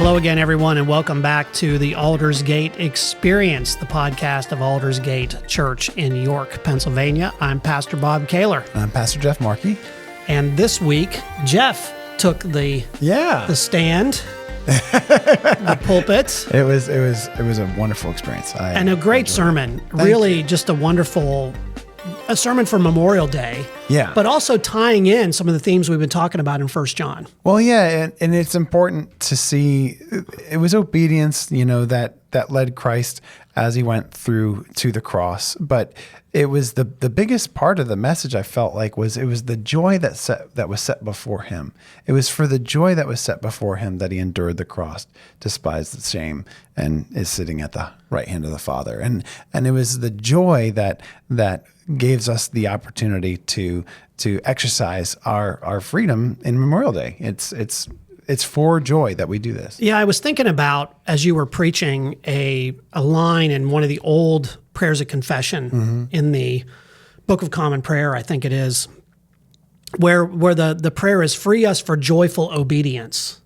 Hello again, everyone, and welcome back to the Aldersgate Experience, the podcast of Aldersgate Church in York, Pennsylvania. I'm Pastor Bob Kaylor. I'm Pastor Jeff Markey. And this week, Jeff took the stand, the pulpit. It was a wonderful experience. And a great sermon. Really just a sermon for Memorial Day. Yeah. But also tying in some of the themes we've been talking about in 1 John. Well, yeah, and it's important to see it was obedience, that led Christ as he went through to the cross. But it was the biggest part of the message, I felt like, was the joy that was set before him. It was for the joy that was set before him that he endured the cross, despised the shame, and is sitting at the right hand of the Father. And it was the joy that gives us the opportunity to exercise our freedom in Memorial Day. It's for joy that we do this. Yeah, I was thinking about, as you were preaching, a line in one of the old prayers of confession in the Book of Common Prayer, I think it is, where the prayer is, free us for joyful obedience.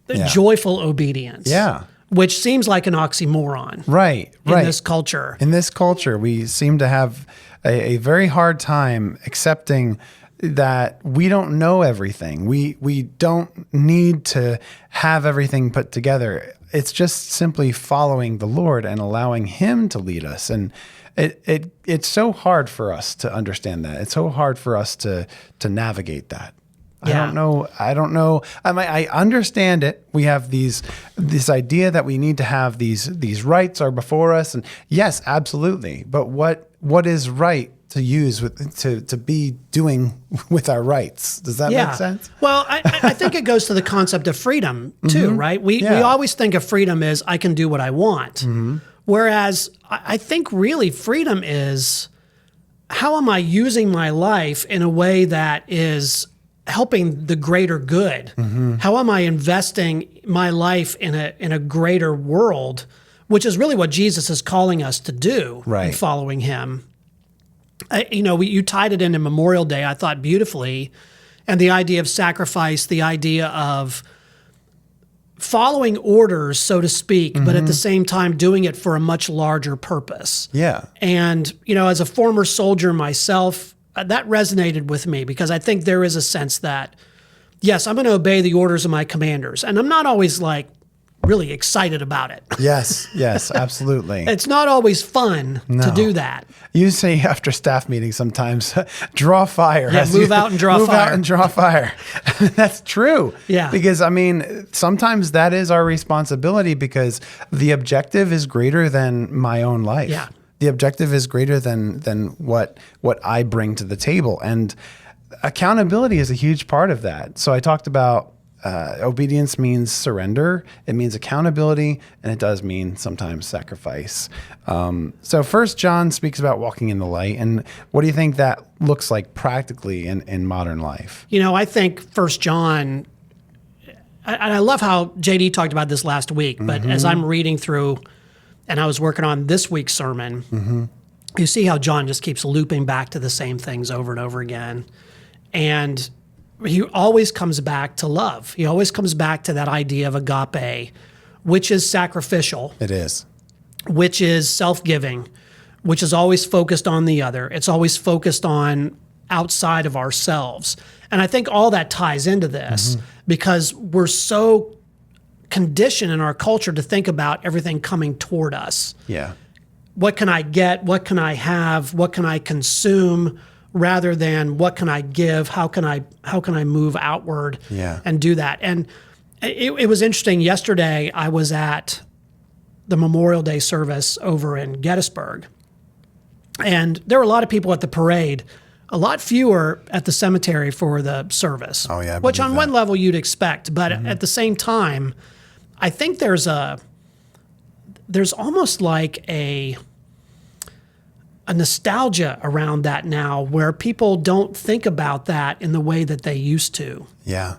Joyful obedience. Yeah. Which seems like an oxymoron. Right. In this culture. In this culture, we seem to have a very hard time accepting that we don't know everything. We don't need to have everything put together. It's just simply following the Lord and allowing Him to lead us. And it's so hard for us to understand that. It's so hard for us to navigate that. Yeah. I don't know. I understand it. We have this idea that we need to have these rights are before us, and yes, absolutely. But what is right to use to be doing with our rights? Does that make sense? Well, I think it goes to the concept of freedom too, right? We always think of freedom as I can do what I want, whereas I think really freedom is how am I using my life in a way that is helping the greater good? How am I investing my life in a greater world, which is really what Jesus is calling us to do in following Him. You tied it into Memorial Day, I thought, beautifully, and the idea of sacrifice, the idea of following orders, so to speak, but at the same time doing it for a much larger purpose. Yeah. And, as a former soldier myself, that resonated with me because I think there is a sense that, yes, I'm going to obey the orders of my commanders. And I'm not always really excited about it. Yes, absolutely. It's not always fun to do that. You say after staff meetings sometimes, draw fire. Yeah, move out and draw fire. Move out and draw fire. That's true. Yeah. Because, sometimes that is our responsibility because the objective is greater than my own life. Yeah. The objective is greater than what I bring to the table. And accountability is a huge part of that. So I talked about obedience means surrender. It means accountability, and it does mean sometimes sacrifice. So 1 John speaks about walking in the light. And what do you think that looks like practically in modern life? I think 1 John, and I love how JD talked about this last week, but as I'm reading through and I was working on this week's sermon, you see how John just keeps looping back to the same things over and over again. And he always comes back to love. He always comes back to that idea of agape, which is sacrificial. It is. Which is self-giving, which is always focused on the other. It's always focused on outside of ourselves. And I think all that ties into this because we're so conditioned in our culture to think about everything coming toward us. Yeah. What can I get? What can I have? What can I consume? Rather than what can I give? How can I move outward and do that? And it was interesting. Yesterday, I was at the Memorial Day service over in Gettysburg, and there were a lot of people at the parade. A lot fewer at the cemetery for the service. Oh yeah, which on one level you'd expect, but at the same time, I think there's almost like a nostalgia around that now where people don't think about that in the way that they used to. Yeah.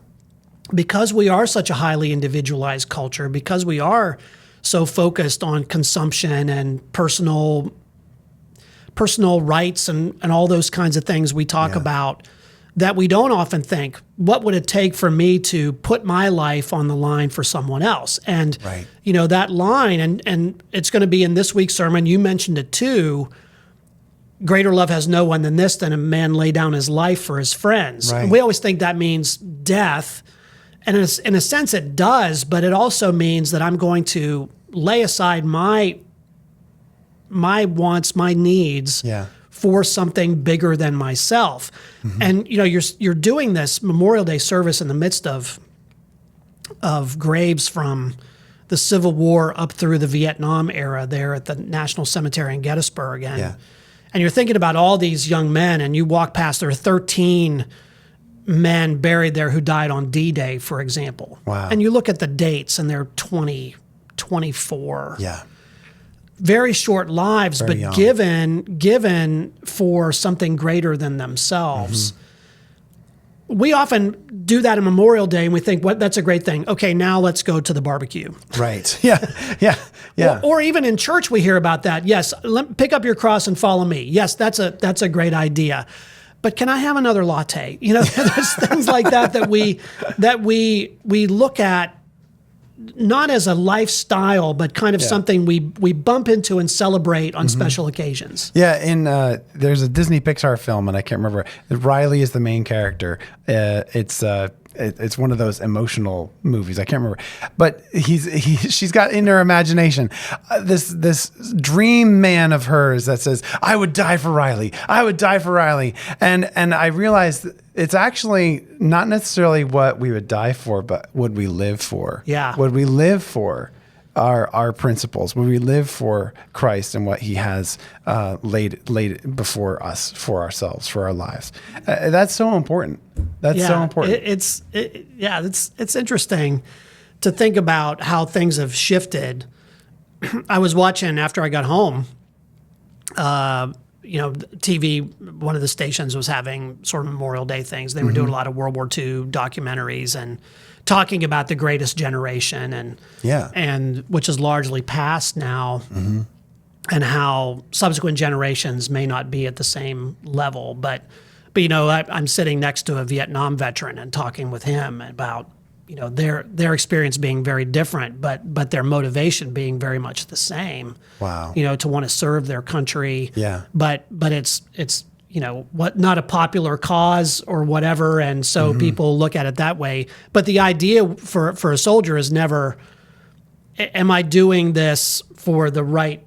Because we are such a highly individualized culture, because we are so focused on consumption and personal rights and all those kinds of things we talk about, that we don't often think, what would it take for me to put my life on the line for someone else? And, that line, and it's going to be in this week's sermon, you mentioned it too, greater love has no one than this, than a man lay down his life for his friends. Right. And we always think that means death. And in a sense it does, but it also means that I'm going to lay aside my wants, my needs, for something bigger than myself. And you're doing this Memorial Day service in the midst of graves from the Civil War up through the Vietnam era there at the National Cemetery in Gettysburg. And you're thinking about all these young men, and you walk past, there are 13 men buried there who died on D-Day, for example. Wow. And you look at the dates, and they're 20, 24. Yeah. Very short lives, Very but young. given for something greater than themselves. We often do that on Memorial Day, and we think, that's a great thing. Okay, now let's go to the barbecue. Right. Yeah. Or even in church, we hear about that. Yes, pick up your cross and follow me. Yes, that's a great idea. But can I have another latte? There's things like that we look at not as a lifestyle, but kind of something we bump into and celebrate on special occasions. Yeah, there's a Disney Pixar film, and I can't remember. Riley is the main character. It's one of those emotional movies. I can't remember, but she's got in her imagination this dream man of hers that says, "I would die for Riley. I would die for Riley." And I realized it's actually not necessarily what we would die for, but would we live for? Yeah. Would we live for our principles? Would we live for Christ and what He has laid before us, for ourselves, for our lives? That's so important. That's so important. It's interesting to think about how things have shifted. I was watching after I got home. TV, one of the stations was having sort of Memorial Day things. They were doing a lot of World War II documentaries and talking about the greatest generation and which is largely past now, and how subsequent generations may not be at the same level. But I'm sitting next to a Vietnam veteran and talking with him about their experience being very different, but their motivation being very much the same. Wow. To want to serve their country. Yeah. But it's not a popular cause or whatever, and so people look at it that way. But the idea for a soldier is never, am I doing this for the right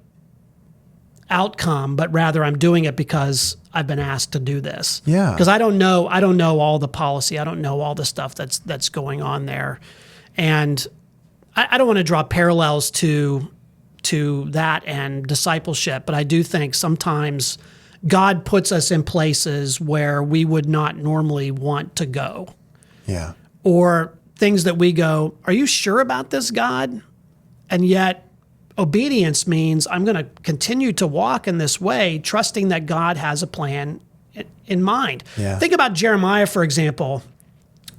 outcome, but rather I'm doing it because I've been asked to do this. Yeah. Because I don't know all the policy. I don't know all the stuff that's going on there. And I don't want to draw parallels to that and discipleship, but I do think sometimes God puts us in places where we would not normally want to go. Yeah. Or things that we go, are you sure about this, God? And yet obedience means I'm going to continue to walk in this way, trusting that God has a plan in mind. Yeah. Think about Jeremiah, for example.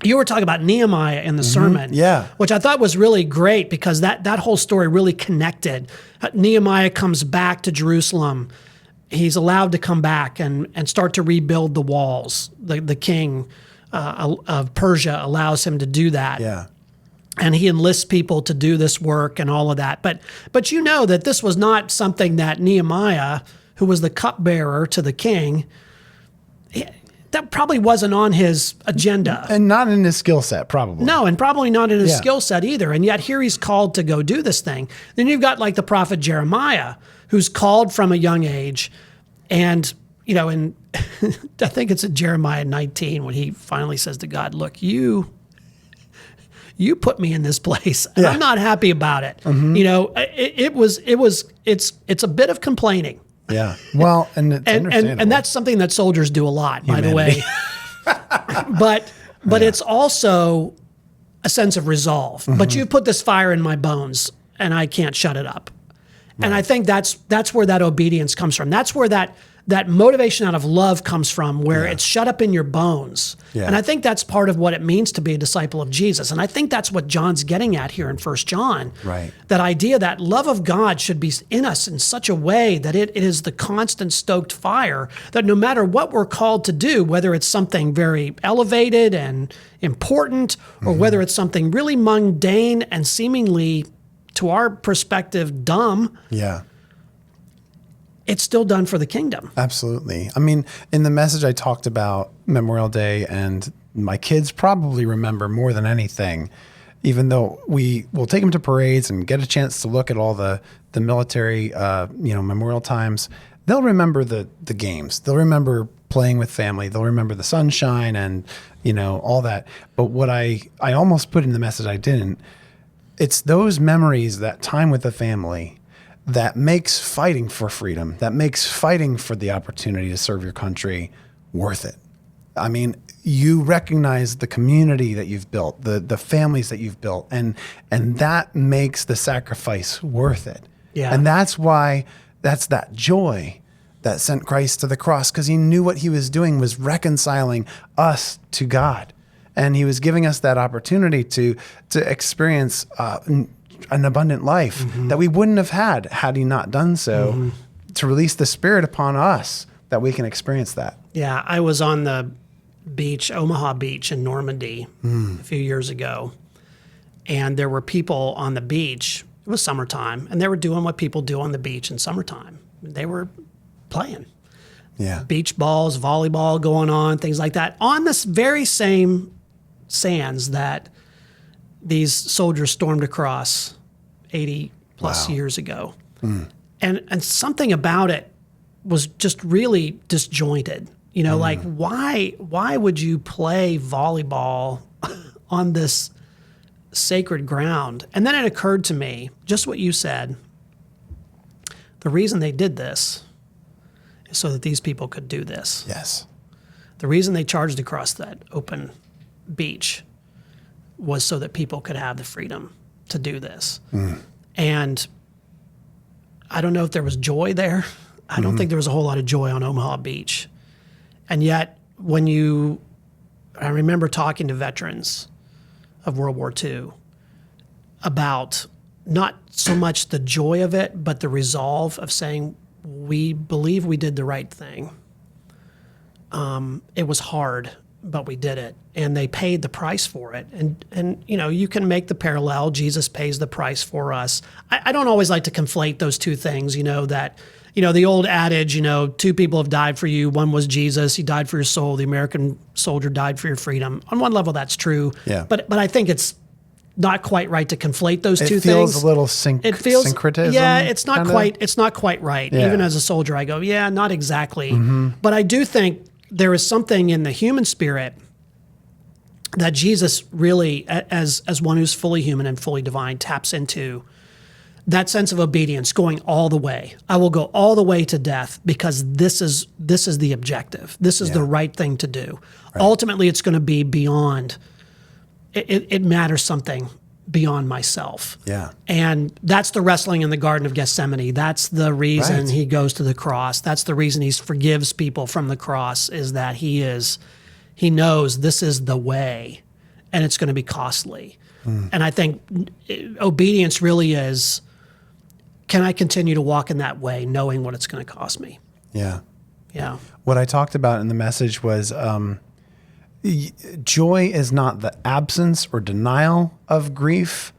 You were talking about Nehemiah in the sermon, which I thought was really great because that whole story really connected. Nehemiah comes back to Jerusalem. He's allowed to come back and start to rebuild the walls. The king of Persia allows him to do that. Yeah. And he enlists people to do this work and all of that. But you know that this was not something that Nehemiah, who was the cupbearer to the king, that probably wasn't on his agenda. And not in his skill set, probably. No, and probably not in his skill set either. And yet here he's called to go do this thing. Then you've got like the prophet Jeremiah, who's called from a young age. And, and I think it's in Jeremiah 19 when he finally says to God, look, you put me in this place, and I'm not happy about it. It's a bit of complaining. Yeah. Well, and it's understandable. And that's something that soldiers do a lot, by the way. But it's also a sense of resolve. But you put this fire in my bones, and I can't shut it up. Right. And I think that's where that obedience comes from. That's where that that motivation out of love comes from, where it's shut up in your bones. Yeah. And I think that's part of what it means to be a disciple of Jesus. And I think that's what John's getting at here in 1 John. Right. That idea that love of God should be in us in such a way that it is the constant stoked fire, that no matter what we're called to do, whether it's something very elevated and important, or whether it's something really mundane and seemingly, to our perspective, dumb, it's still done for the kingdom. Absolutely. I mean, in the message I talked about Memorial Day, and my kids probably remember more than anything, even though we will take them to parades and get a chance to look at all the military, memorial times, they'll remember the games. They'll remember playing with family. They'll remember the sunshine and, all that. But what I almost put in the message I didn't, it's those memories, that time with the family, that makes fighting for freedom, that makes fighting for the opportunity to serve your country worth it. I mean, you recognize the community that you've built, the families that you've built, and that makes the sacrifice worth it. Yeah. And that's why that's that joy that sent Christ to the cross, because he knew what he was doing was reconciling us to God. And he was giving us that opportunity to experience an abundant life that we wouldn't have had he not done so, to release the Spirit upon us that we can experience that. Yeah, I was on the beach, Omaha Beach in Normandy a few years ago, and there were people on the beach. It was summertime, and they were doing what people do on the beach in summertime. They were playing. Yeah. Beach balls, volleyball going on, things like that, on this very same sands that these soldiers stormed across 80 plus years ago. And something about it was just really disjointed. Like why would you play volleyball on this sacred ground? And then it occurred to me, just what you said, the reason they did this is so that these people could do this. Yes. The reason they charged across that open beach was so that people could have the freedom to do this. And I don't know if there was joy there. I don't think there was a whole lot of joy on Omaha Beach. And yet, I remember talking to veterans of World War II about not so much the joy of it, but the resolve of saying, we believe we did the right thing. It was hard, but we did it. And they paid the price for it. And you can make the parallel. Jesus pays the price for us. I don't always like to conflate those two things, that the old adage, two people have died for you. One was Jesus. He died for your soul. The American soldier died for your freedom. On one level, that's true. Yeah. But I think it's not quite right to conflate those two things. It feels a little syncretism. Yeah, it's not quite right. Yeah. Even as a soldier, I go, yeah, not exactly. But I do think there is something in the human spirit that Jesus really, as one who's fully human and fully divine, taps into. That sense of obedience, going all the way. I will go all the way to death because this is the objective. This is the right thing to do. Right. Ultimately, it's going to be beyond. It matters something beyond myself. Yeah. And that's the wrestling in the Garden of Gethsemane. That's the reason he goes to the cross. That's the reason he forgives people from the cross, is that he knows this is the way, and it's going to be costly. And I think obedience really is, can I continue to walk in that way knowing what it's going to cost me? Yeah. Yeah. What I talked about in the message was joy is not the absence or denial of grief,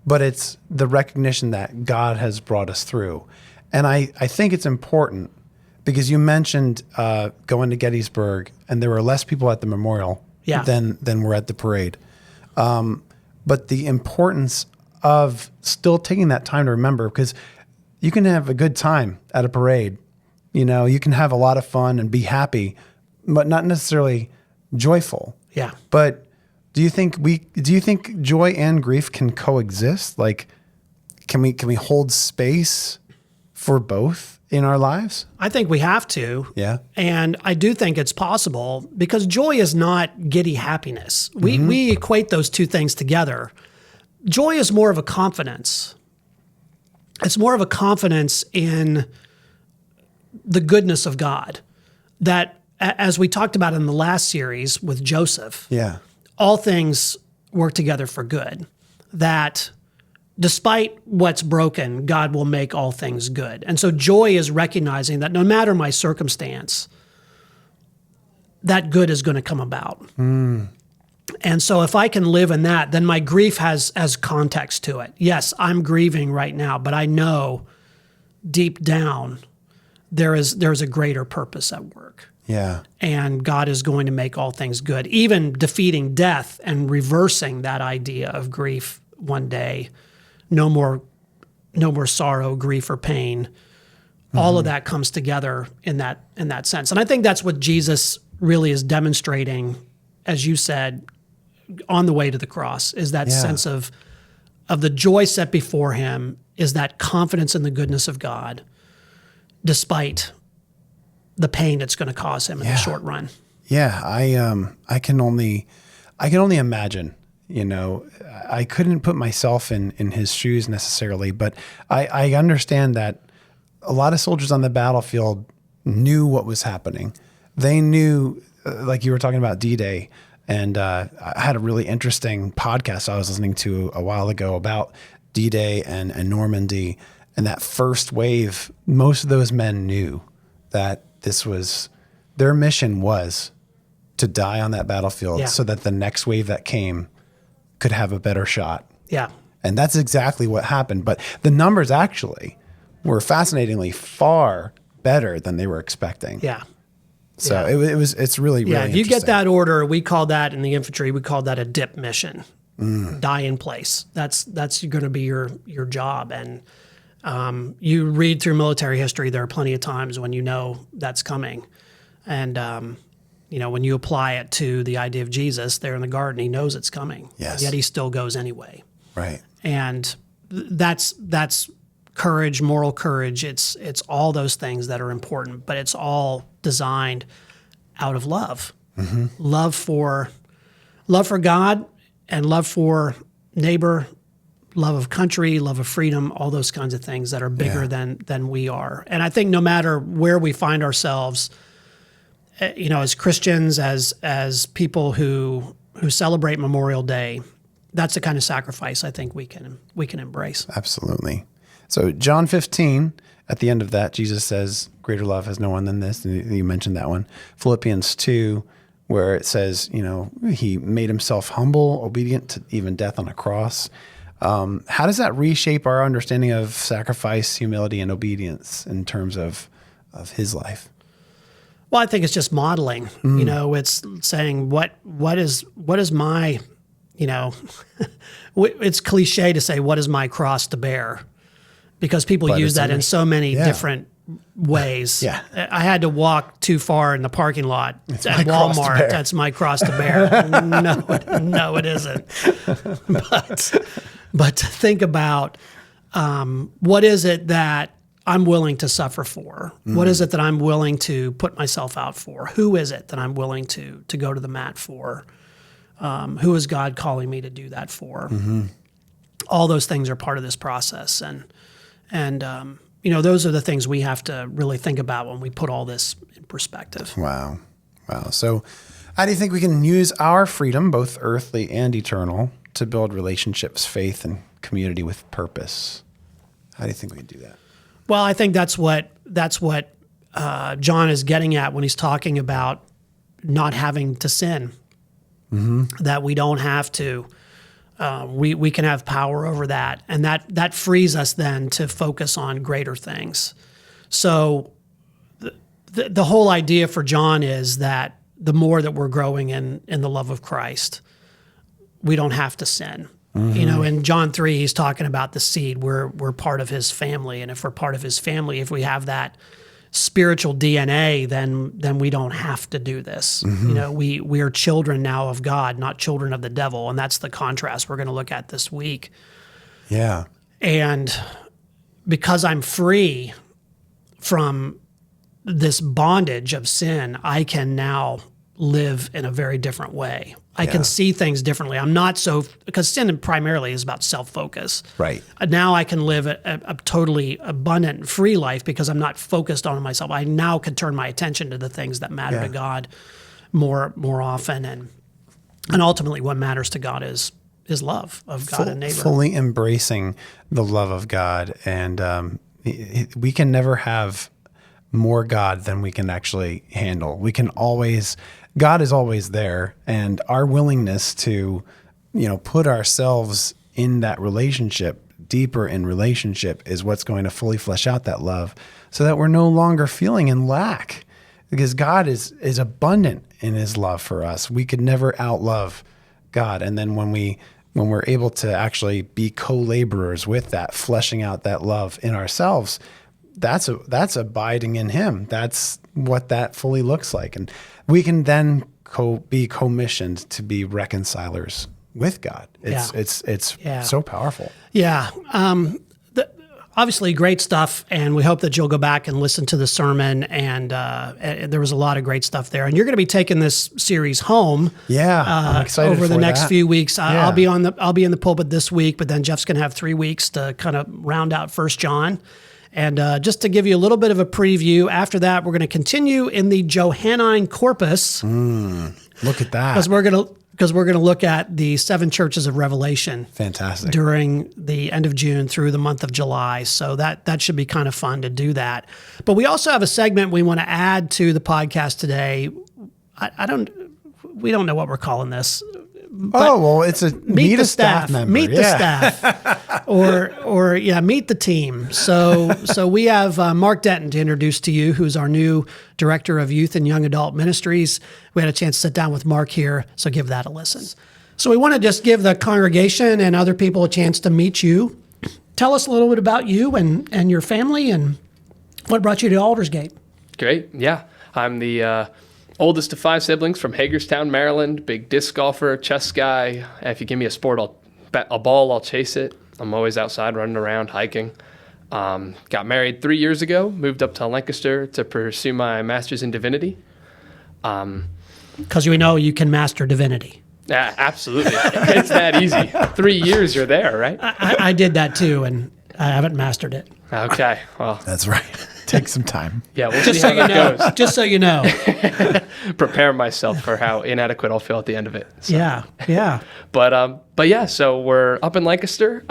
but it's the recognition that God has brought us through. And I think it's important because you mentioned going to Gettysburg, and there were less people at the memorial than were at the parade. But the importance of still taking that time to remember, because you can have a good time at a parade. You can have a lot of fun and be happy, but not necessarily joyful. Yeah. But do you think joy and grief can coexist? Like, can we hold space for both in our lives? I think we have to. Yeah. And I do think it's possible, because joy is not giddy happiness. We equate those two things together. Joy is more of a confidence. It's more of a confidence in the goodness of God. That, as we talked about in the last series with Joseph, all things work together for good. That despite what's broken, God will make all things good. And so joy is recognizing that no matter my circumstance, that good is going to come about. And so if I can live in that, then my grief has context to it. Yes, I'm grieving right now, but I know deep down there's a greater purpose at work. And God is going to make all things good, even defeating death and reversing that idea of grief one day. No more sorrow, grief, or pain. All of that comes together in that sense. And I think that's what Jesus really is demonstrating, as you said, on the way to the cross, is that sense of the joy set before him, is that confidence in the goodness of God, despite the pain it's going to cause him in the short run. I can only imagine. I couldn't put myself in his shoes necessarily, but I understand that a lot of soldiers on the battlefield knew what was happening. They knew, like you were talking about D-Day, and I had a really interesting podcast I was listening to a while ago about D-Day and Normandy, and that first wave. Most of those men knew that their mission was to die on that battlefield so that the next wave that came could have a better shot. And that's exactly what happened. But the numbers actually were fascinatingly far better than they were expecting. So it's really, really if you get that order, we call that in the infantry, we call that a dip mission. Die in place. That's going to be your job. And you read through military history, there are plenty of times when you know that's coming. And when you apply it to the idea of Jesus there in the garden, he knows it's coming. Yet he still goes anyway. And that's courage, moral courage. It's all those things that are important, but it's all designed out of love. Love for God and love for neighbor, love of country, love of freedom, all those kinds of things that are bigger than we are. And I think no matter where we find ourselves, as Christians, as people who celebrate Memorial Day, that's the kind of sacrifice I think we can embrace. Absolutely. So John 15, at the end of that, Jesus says, greater love has no one than this. And you mentioned that one. Philippians 2, where it says, he made himself humble, obedient to even death on a cross. How does that reshape our understanding of sacrifice, humility, and obedience in terms of his life? Well, I think it's just modeling. It's saying what is my, it's cliche to say, what is my cross to bear? Because people use that in so many different ways. I had to walk too far in the parking lot at Walmart. That's my cross to bear. No, it isn't. But to think about what is it that I'm willing to suffer for? What is it that I'm willing to put myself out for? Who is it that I'm willing to go to the mat for? Who is God calling me to do that for? All those things are part of this process. And those are the things we have to really think about when we put all this in perspective. Wow. So how do you think we can use our freedom, both earthly and eternal, to build relationships, faith, and community with purpose? How do you think we can do that? Well, I think that's what John is getting at when he's talking about not having to sin, that we don't have to. We can have power over that, and that frees us then to focus on greater things. So the whole idea for John is that the more that we're growing in the love of Christ, we don't have to sin. In John 3, he's talking about the seed. We're part of his family, and if we're part of his family, if we have that spiritual DNA, then we don't have to do this. We are children now of God, not children of the devil, and that's the contrast we're going to look at this week. And because I'm free from this bondage of sin, I can now live in a very different way. I can see things differently. I'm not so, because sin primarily is about self-focus. Right. Now I can live a totally abundant, free life because I'm not focused on myself. I now can turn my attention to the things that matter to God more often. And ultimately what matters to God is love of God and neighbor. Fully embracing the love of God. And we can never have more God than we can actually handle. God is always there, and our willingness to, put ourselves in that relationship, deeper in relationship, is what's going to fully flesh out that love so that we're no longer feeling in lack, because God is abundant in his love for us. We could never outlove God. And then when we're able to actually be co-laborers with that, fleshing out that love in ourselves, that's abiding in him. That's what that fully looks like. And we can then be commissioned to be reconcilers with God. It's so powerful. Yeah. Obviously great stuff. And we hope that you'll go back and listen to the sermon. And there was a lot of great stuff there. And you're going to be taking this series home. Yeah. I'm excited over the next few weeks. Yeah. I'll be in the pulpit this week, but then Jeff's going to have 3 weeks to kind of round out 1 John. And just to give you a little bit of a preview, after that, we're going to continue in the Johannine Corpus. Look at that. Because we're going to look at the 7 churches of Revelation. Fantastic. During the end of June through the month of July. So that should be kind of fun to do that. But we also have a segment we want to add to the podcast today. We don't know what we're calling this. It's a meet a staff member. Meet the staff, or meet the team. So we have Mark Denton to introduce to you, who's our new director of youth and young adult ministries. We had a chance to sit down with Mark here, so give that a listen. So we want to just give the congregation and other people a chance to meet you. Tell us a little bit about you and your family and what brought you to Aldersgate. Great, yeah. I'm the oldest of 5 siblings from Hagerstown, Maryland. Big disc golfer, chess guy. If you give me a sport, a ball, I'll chase it. I'm always outside running around, hiking. Got married 3 years ago, moved up to Lancaster to pursue my master's in divinity. Because we know you can master divinity. Yeah, absolutely. It's that easy. 3 years, you're there, right? I did that too, and I haven't mastered it. Okay, well. That's right. Take some time. Yeah, we'll see how that goes. Just so you know. Prepare myself for how inadequate I'll feel at the end of it. So. Yeah. But yeah, so we're up in Lancaster,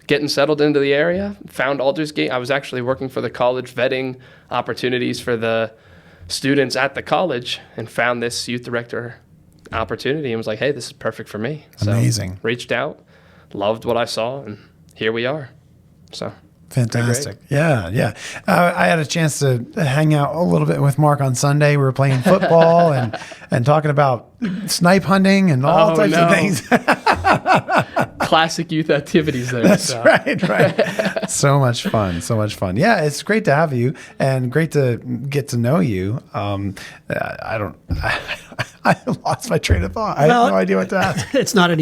getting settled into the area, found Aldersgate. I was actually working for the college, vetting opportunities for the students at the college, and found this youth director opportunity and was like, hey, this is perfect for me. So amazing. Reached out, loved what I saw, and here we are. So fantastic. Yeah. I had a chance to hang out a little bit with Mark on Sunday. We were playing football and talking about snipe hunting and all types of things. Classic youth activities there. That's right. So much fun. Yeah, it's great to have you and great to get to know you. I lost my train of thought. I have no idea what to ask. It's not a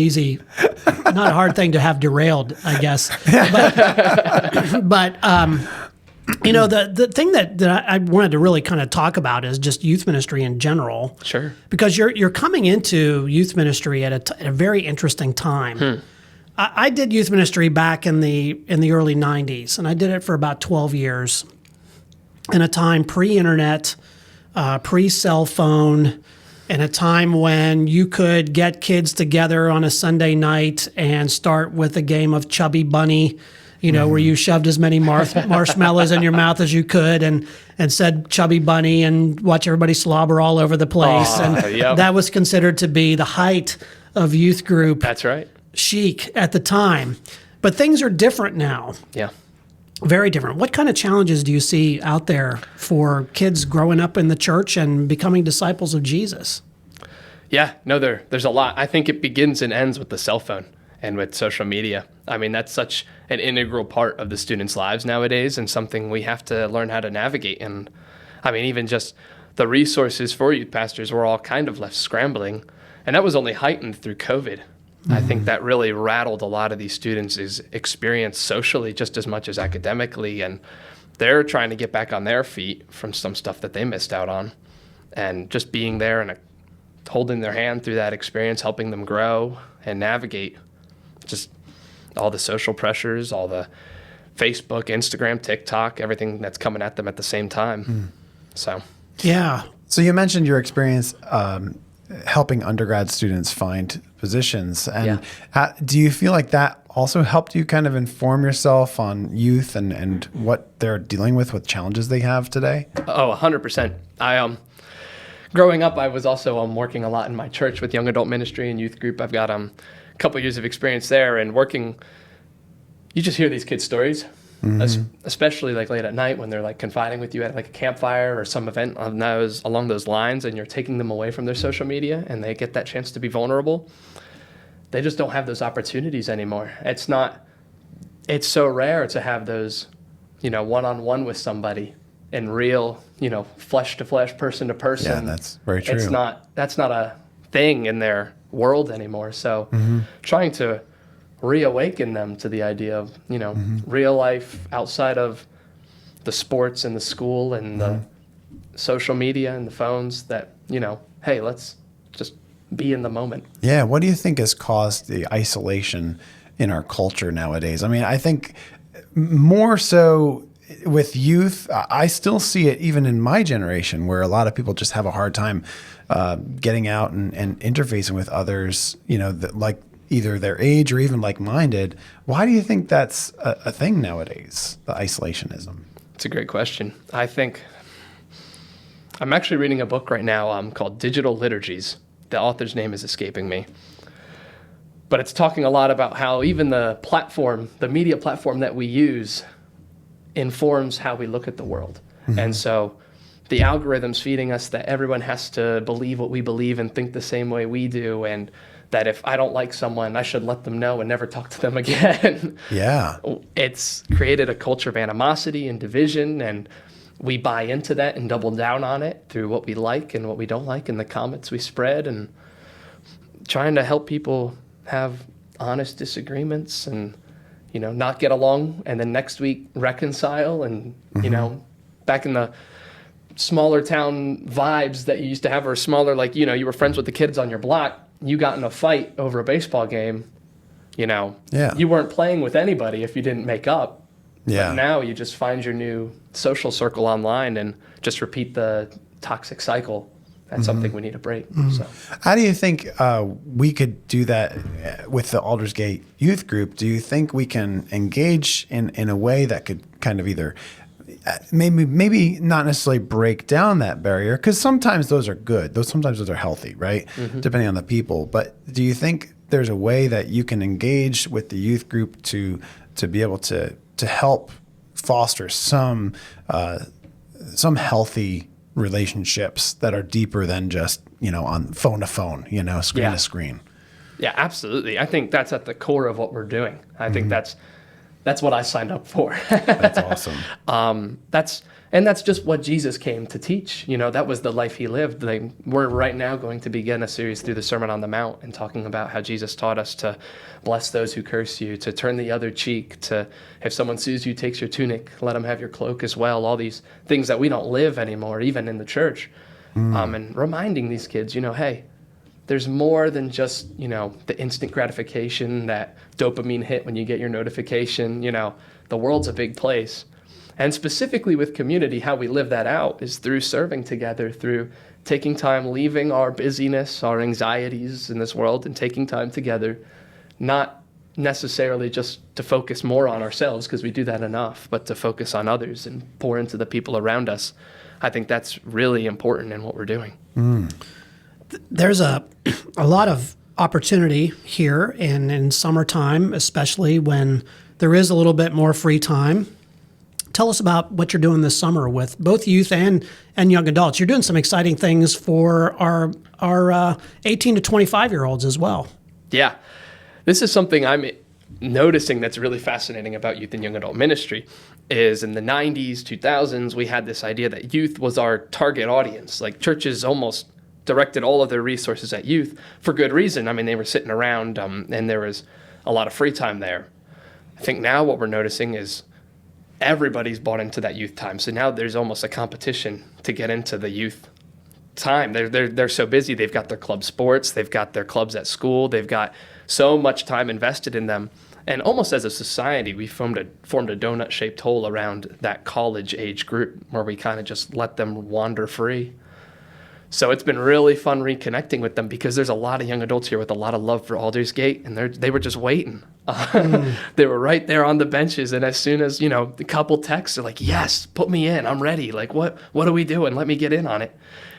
hard thing to have derailed, I guess. But the thing that I wanted to really kind of talk about is just youth ministry in general. Sure. Because you're coming into youth ministry at a very interesting time. I did youth ministry back in the early 90s, and I did it for about 12 years in a time pre-internet, pre-cell phone, in a time when you could get kids together on a Sunday night and start with a game of Chubby Bunny, where you shoved as many marshmallows in your mouth as you could and said Chubby Bunny and watch everybody slobber all over the place. That was considered to be the height of youth group. That's right. Chic at the time. But things are different now. Yeah. Very different. What kind of challenges do you see out there for kids growing up in the church and becoming disciples of Jesus? Yeah, no, there's a lot. I think it begins and ends with the cell phone and with social media. I mean, that's such an integral part of the students' lives nowadays and something we have to learn how to navigate. And I mean, even just the resources for youth pastors were all kind of left scrambling. And that was only heightened through COVID. I think that really rattled a lot of these students' experience socially just as much as academically, and they're trying to get back on their feet from some stuff that they missed out on. And just being there in holding their hand through that experience, helping them grow and navigate just all the social pressures, all the Facebook, Instagram, TikTok, everything that's coming at them at the same time. So, yeah. So you mentioned your experience helping undergrad students find positions. And do you feel like that also helped you kind of inform yourself on youth and what they're dealing with challenges they have today? Oh, 100%. Growing up, I was also working a lot in my church with young adult ministry and youth group. I've got a couple years of experience there, and working, you just hear these kids' stories, especially like late at night when they're like confiding with you at like a campfire or some event along those lines, and you're taking them away from their social media and they get that chance to be vulnerable. They just don't have those opportunities anymore. It's so rare to have those, one-on-one with somebody in real, flesh to flesh, person to person. Yeah, that's very true. That's not a thing in their world anymore. So trying to reawaken them to the idea of, real life outside of the sports and the school and the social media and the phones, that, hey, let's just be in the moment. Yeah. What do you think has caused the isolation in our culture nowadays? I mean, I think more so with youth, I still see it even in my generation, where a lot of people just have a hard time getting out and interfacing with others, that like either their age or even like-minded. Why do you think that's a thing nowadays, the isolationism? It's a great question. I think I'm actually reading a book right now called Digital Liturgies. The author's name is escaping me. But it's talking a lot about how even the media platform that we use informs how we look at the world. And so the algorithm's feeding us that everyone has to believe what we believe and think the same way we do, and that if I don't like someone, I should let them know and never talk to them again. Yeah. It's created a culture of animosity and division, and we buy into that and double down on it through what we like and what we don't like and the comments we spread, and trying to help people have honest disagreements and not get along, and then next week reconcile, and back in the smaller town vibes that you used to have, or smaller, like you were friends with the kids on your block, you got in a fight over a baseball game, you weren't playing with anybody if you didn't make up. But now you just find your new social circle online and just repeat the toxic cycle. That's something we need to break. So, how do you think we could do that with the Aldersgate youth group? Do you think we can engage in a way that could kind of either maybe not necessarily break down that barrier? Because sometimes those are good. Sometimes those are healthy, right? Depending on the people. But do you think there's a way that you can engage with the youth group to be able to help foster some healthy relationships that are deeper than just, on phone to phone, screen to screen? Yeah, absolutely. I think that's at the core of what we're doing. I think that's what I signed up for. That's awesome. That's just what Jesus came to teach. That was the life he lived. We're right now going to begin a series through the Sermon on the Mount and talking about how Jesus taught us to bless those who curse you, to turn the other cheek, to if someone sues you, takes your tunic, let them have your cloak as well. All these things that we don't live anymore, even in the church. And reminding these kids, hey, there's more than just, the instant gratification, that dopamine hit when you get your notification. The world's a big place. And specifically with community, how we live that out is through serving together, through taking time, leaving our busyness, our anxieties in this world, and taking time together, not necessarily just to focus more on ourselves, because we do that enough, but to focus on others and pour into the people around us. I think that's really important in what we're doing. There's a lot of opportunity here in summertime, especially when there is a little bit more free time. Tell us about what you're doing this summer with both youth and young adults. You're doing some exciting things for our 18 to 25-year-olds as well. Yeah. This is something I'm noticing that's really fascinating about youth and young adult ministry. Is in the 90s, 2000s, we had this idea that youth was our target audience. Like, churches almost directed all of their resources at youth for good reason. I mean, they were sitting around and there was a lot of free time there. I think now what we're noticing is everybody's bought into that youth time. So now there's almost a competition to get into the youth time. They're so busy. They've got their club sports. They've got their clubs at school. They've got so much time invested in them. And almost as a society, we formed a donut-shaped hole around that college age group where we kind of just let them wander free. So it's been really fun reconnecting with them because there's a lot of young adults here with a lot of love for Aldersgate, and they were just waiting. They were right there on the benches, and as soon as, a couple texts, they're like, yes, put me in, I'm ready. Like, what are we doing? Let me get in on it.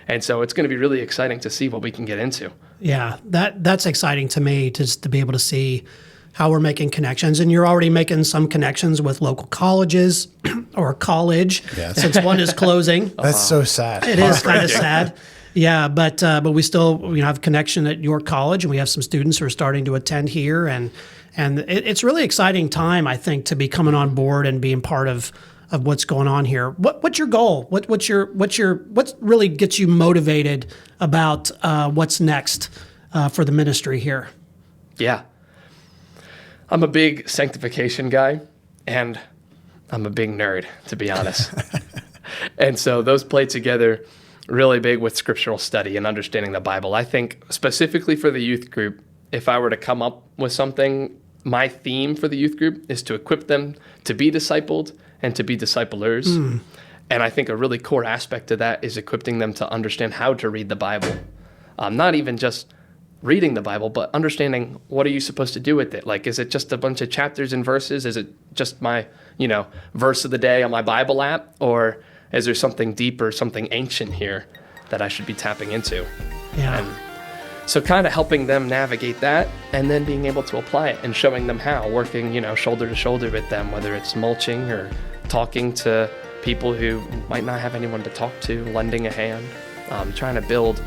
And so it's going to be really exciting to see what we can get into. Yeah, that's exciting to me, to be able to see how we're making connections. And you're already making some connections with local colleges or college, since one is closing. That's so sad. It is kind of sad. Yeah, but we still have connection at your college, and we have some students who are starting to attend here, and it's really exciting time, I think, to be coming on board and being part of what's going on here. What's your goal? What really gets you motivated about what's next for the ministry here? Yeah, I'm a big sanctification guy, and I'm a big nerd, to be honest. And so those play together really big with scriptural study and understanding the Bible. I think specifically for the youth group, if I were to come up with something, my theme for the youth group is to equip them to be discipled and to be disciplers. And I think a really core aspect of that is equipping them to understand how to read the Bible. Not even just reading the Bible, but understanding what are you supposed to do with it? Like, is it just a bunch of chapters and verses? Is it just my, verse of the day on my Bible app? Or is there something deeper, something ancient here that I should be tapping into? Yeah. And so kind of helping them navigate that and then being able to apply it and showing them how, working, shoulder to shoulder with them, whether it's mulching or talking to people who might not have anyone to talk to, lending a hand, trying to build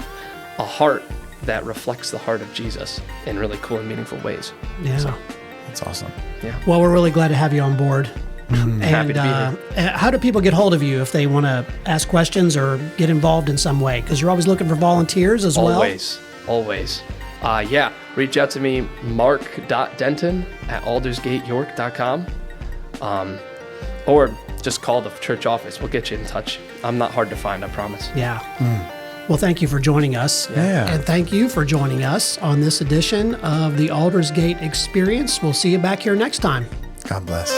a heart that reflects the heart of Jesus in really cool and meaningful ways. Yeah. So, That's awesome. Yeah. Well, we're really glad to have you on board. Happy to be here. How do people get hold of you if they want to ask questions or get involved in some way? Because you're always looking for volunteers as well. Always. Reach out to me, mark.denton@aldersgateyork.com. Or just call the church office. We'll get you in touch. I'm not hard to find, I promise. Yeah. Well, thank you for joining us. Yeah. And thank you for joining us on this edition of the Aldersgate Experience. We'll see you back here next time. God bless.